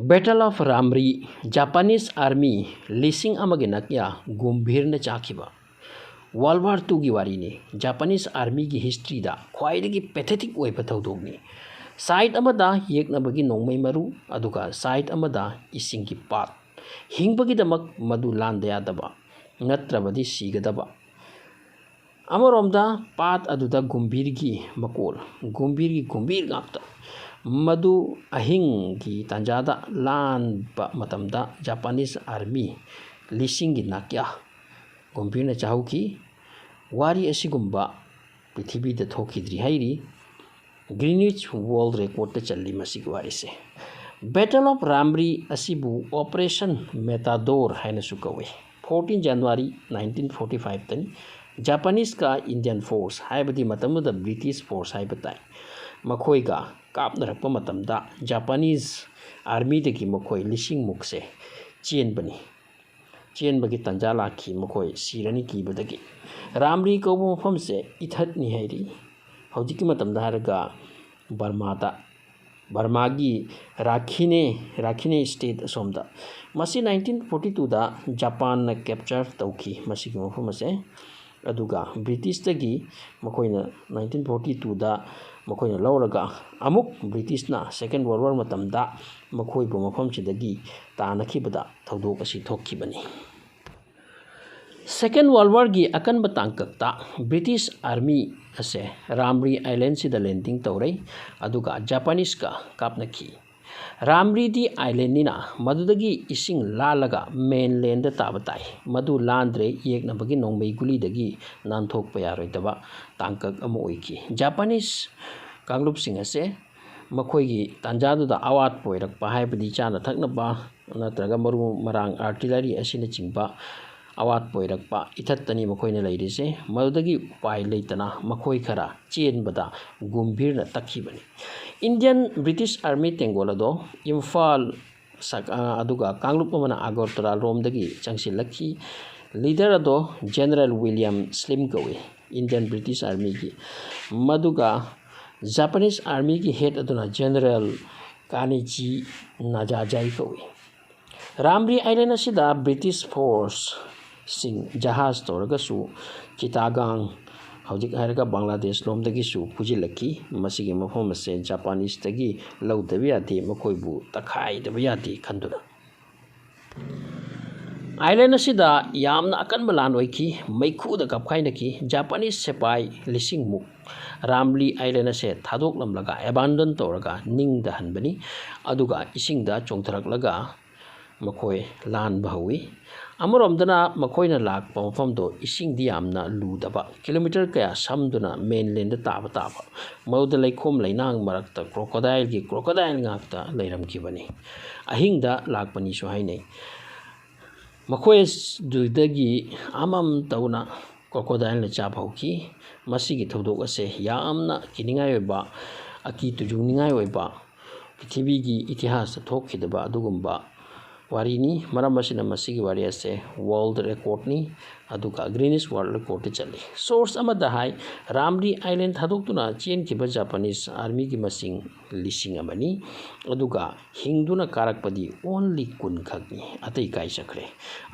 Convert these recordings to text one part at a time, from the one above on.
Battle of Ramree, Japanese Army, Lising Amaginakya, Gumbhirna Chakhiba. World War II की वारी ने Japanese Army की history दा ख्वाइदगी pathetic way पथौदोगनी side amada yeknabagi nongmai maru aduga side amada ising की पात हिंगबगी दमक मधु लांदे यादबा नत्रबदी सीगदबा अमरोमदा पात अदुदा गुंभीर की मकोल गुंभीर गाप्ता मधु अहिंग की तंजादा लान मतमदा जापानीज आर्मी लिसिंग की नाक्या गुंभीर न चाहू की वारी असिगुंबा पृथ्वी द थोखिद्री हाइरी ग्रीनिच वर्ल्ड रिकॉर्ड चली मसिक वारी से बैटल ऑफ रामरी असिबु ऑपरेशन मेटाडोर है सुकवे 14 जनवरी 1945 तनी जापानीज का इंडियन फोर्स हाइबदी मतमदा ब्रिटिश फोर्स हाइबताई मखोइगा कापनरप मतमदा जापानीज आर्मी दगी मखोइ लिसिंग मुक्से चेनबगी तंजा लाखी मखोइ सिरनी कीबदगी रामरी कौब मफम से इथतनी हैरी हौजिकी मतमदा हरगा बर्मागी राखीने स्टेट असोमदा मसी 1942 दा जापान न कैप्चर तौखी मसी मफम से अदुगा ब्रिटिश तगी मखोइना 1942 दा मखोइना लौरगा अमुक ब्रिटिश ना सेकेंड वर्ल्ड वार मतमदा मखोइबु मफम सिदगी तानखिबदा थौदोक असि थोखिबनी सेकेंड वर्ल्ड वार की अकनब तांककता ब्रिटिश आर्मी असे रामरी आइलैंड सिदा लैंडिंग तौरै अदुगा जापानीज का कापनखी रामरी दी आइलैंड निना मधुदगी इसिंग लालगा मेनलैंड ताबताई मधु लांद्रे येकनबगी नोंगमई गुलीदगी नानथोकपा यारोइदबा तांकक अमा ओइकी जापानीज कांगलुप सिंह असे मखोइगी तांजादुदा अवात पोइरकपा हाइबदी चाना थकनबा नत्रगा मरु मरांग आर्टिलरी असिना चिंबा अवात पोइरकपा इथतनी मखोइना लैरिसे मधुदगी उपाय लेतना मखोइ खरा चेनबदा गुंभीरना तखिबनी इंडियन ब्रिटिश आर्मी तेंगोलदो इम्फाल अदुगा कांगलुप मना आगरतला रोमदगी चंगसिलखी लीडर अदो जनरल विलियम स्लिम कवे इंडियन ब्रिटिश आर्मी की मधुगा जापानीज आर्मी की हेड अदुना जनरल कानिची नाजाजाई कवे रामरी आइलैंड असिदा ब्रिटिश फोर्स सिंह जहाज तौरगसु चितागांग हौजिक हायरगा बांग्लादेश लोमदगिसु पुजिलखी मसिगे मफम से जापानीज तगी लौदबि यादे मखोइबु तखाइदबि यादे खंदुना आइलैंड असिदा यामना अकनब लान ओइखी मैखुदा कपखाइनखी जापानीज सेपाई लिसिंग मुक रामली आइलैंड से थादोकलमलगा एबांडन तौरगा निंगदा हनबनी अदुगा इसिंगदा चोंथरकलगा मखोइ लान बहवी अमरोमदना मखोइना लाकपा मफमदो इसिंगदी यामना लुदबा किलोमीटर कया समदुना मेनलैंड ताबा मौद लैखोम लैनांग मरक्ता क्रोकोडाइल गाक्ता लैरमखिबनी अहिंगदा लाकपनीसु हाइनै मखोइ दुदगी आमम तौना क्रोकोडाइल न चाबहौकी मसिगी थौदोक असे यामना किनिंगाय ओइबा अकी तुजुंगनिंगाय ओइबा पृथ्वीगी इतिहास थोखिदबा अदुगुंबा वारीनी मरम असिना मसिगी वारी असे वर्ल्ड रिकॉर्डनी अदुगा ग्रीनिश वर्ल्ड रिकॉर्ड चली सोर्स अमदा हाई रामरी आइलैंड थादोक्तुना चेनखिबा जापानीज आर्मी की मसिंग लिसिंग अमनी अदुगा हिंगदुना कारकपदी ओनली कुन खगनी अतै काई चखरे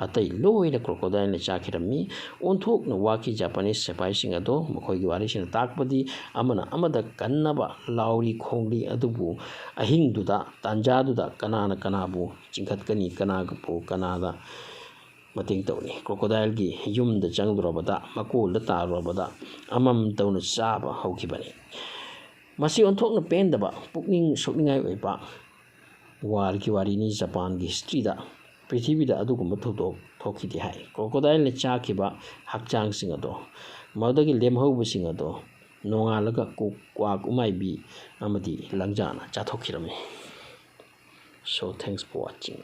अतै लोइना क्रोकोडाइल ने चाखिरमी ओनथोकना वाकी जापानीज सिपाहीसिंग अदो मखोइगी वारीसिना ताकपदी अमना अमदा कन्नबा लाउरी खोंगली अदुबु अहिंगदुदा तांजादुदा कनाना कनाबु चिंखतकनी कनागपु कनादा मतिंग तौनी क्रोकोडाइल की युमद चंगद्रोबदा मकोल तारोबदा अमम तौन चाबा हौखिबनी मसी ओंथोकना पेंदबा पुकनिंग सोकनिंगाय ओइबा वार की वारीनी जापान की हिस्ट्री दा पृथ्वी दा अदुगुंबा थौदोक थोखिदि हाय क्रोकोडाइल ने चाखिबा हकचांग सिंग अदो मदगी लेमहौबसिंग अदो नोंगालगा quack उमाइबी अमदी लंगजाना चाथोखिरमे So thanks for watching.